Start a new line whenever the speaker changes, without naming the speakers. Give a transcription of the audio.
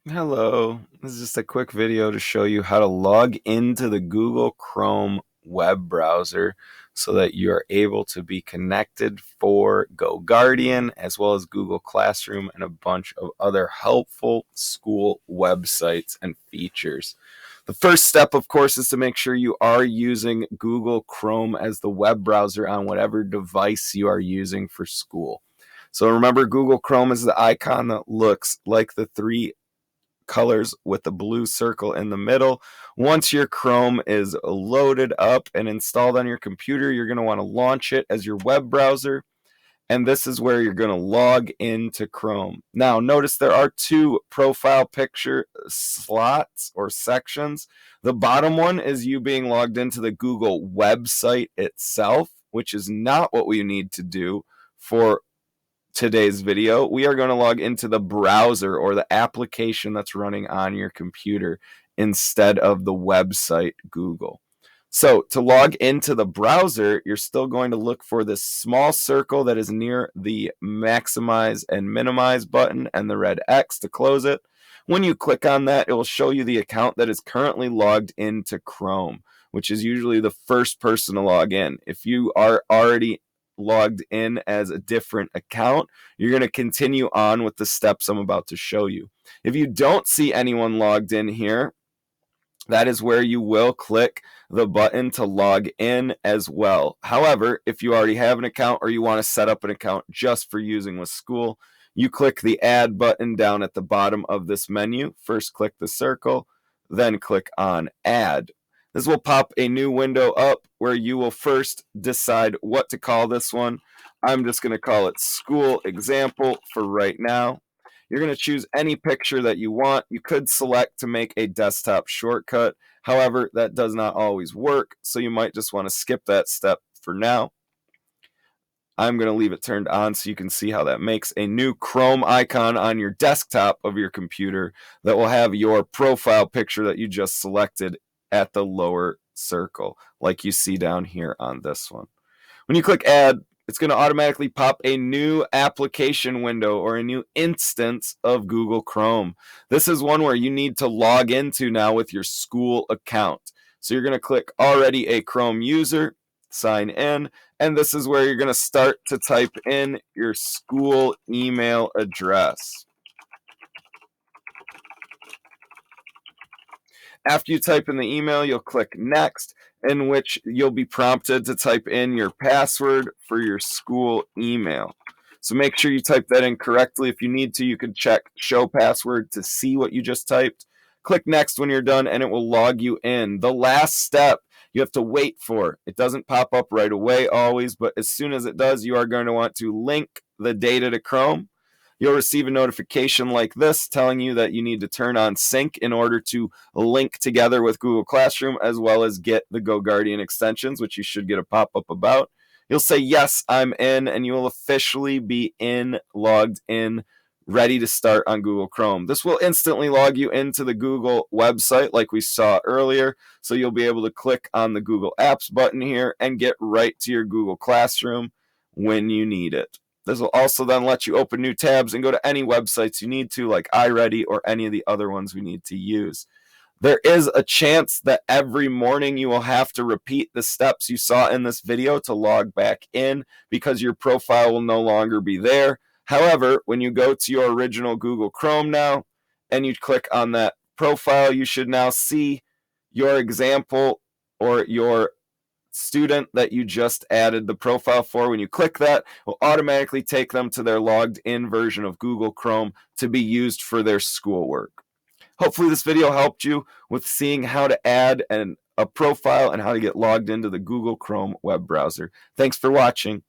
Hello, this is just a quick video to show you how to log into the Google Chrome web browser so that you are able to be connected for GoGuardian as well as Google Classroom and a bunch of other helpful school websites and features. The first step, of course, is to make sure you are using Google Chrome as the web browser on whatever device you are using for school. So remember, Google Chrome is the icon that looks like the three colors with the blue circle in the middle. Once your Chrome is loaded up and installed on your computer, you're going to want to launch it as your web browser. And this is where you're going to log into Chrome. Now, notice there are two profile picture slots or sections. The bottom one is you being logged into the Google website itself, which is not what we need to do for today's video. We are going to log into the browser or the application that's running on your computer instead of the website Google. So to log into the browser, you're still going to look for this small circle that is near the maximize and minimize button and the red X to close it. When you click on that, it will show you the account that is currently logged into Chrome, which is usually the first person to log in. If you are already logged in as a different account, you're going to continue on with the steps I'm about to show you. If you don't see anyone logged in here, that is where you will click the button to log in as well. However, if you already have an account or you want to set up an account just for using with school, you click the add button down at the bottom of this menu. First click the circle, then click on add. This will pop a new window up where you will first decide what to call this one. I'm just going to call it school example for right now. You're going to choose any picture that you want. You could select to make a desktop shortcut. However, that does not always work, so you might just want to skip that step for now. I'm going to leave it turned on so you can see how that makes a new Chrome icon on your desktop of your computer that will have your profile picture that you just selected at the lower circle, like you see down here on this one. When you click add, it's going to automatically pop a new application window or a new instance of Google Chrome. This is one where you need to log into now with your school account. So you're going to click already a Chrome user, sign in, and this is where you're going to start to type in your school email address. After you type in the email, you'll click next, in which you'll be prompted to type in your password for your school email. So make sure you type that in correctly. If you need to, you can check show password to see what you just typed. Click next when you're done and it will log you in. The last step you have to wait for. It doesn't pop up right away always, but as soon as it does, you are going to want to link the data to Chrome. You'll receive a notification like this telling you that you need to turn on sync in order to link together with Google Classroom as well as get the GoGuardian extensions, which you should get a pop-up about. You'll say, yes, I'm in, and you will officially be logged in, ready to start on Google Chrome. This will instantly log you into the Google website like we saw earlier, so you'll be able to click on the Google Apps button here and get right to your Google Classroom when you need it. This will also then let you open new tabs and go to any websites you need to, like iReady or any of the other ones we need to use. There is a chance that every morning you will have to repeat the steps you saw in this video to log back in because your profile will no longer be there. However, when you go to your original Google Chrome now and you click on that profile, you should now see your example or your student that you just added the profile for. When you click that, will automatically take them to their logged in version of Google Chrome to be used for their schoolwork. Hopefully this video helped you with seeing how to add a profile and how to get logged into the Google Chrome web browser. Thanks for watching.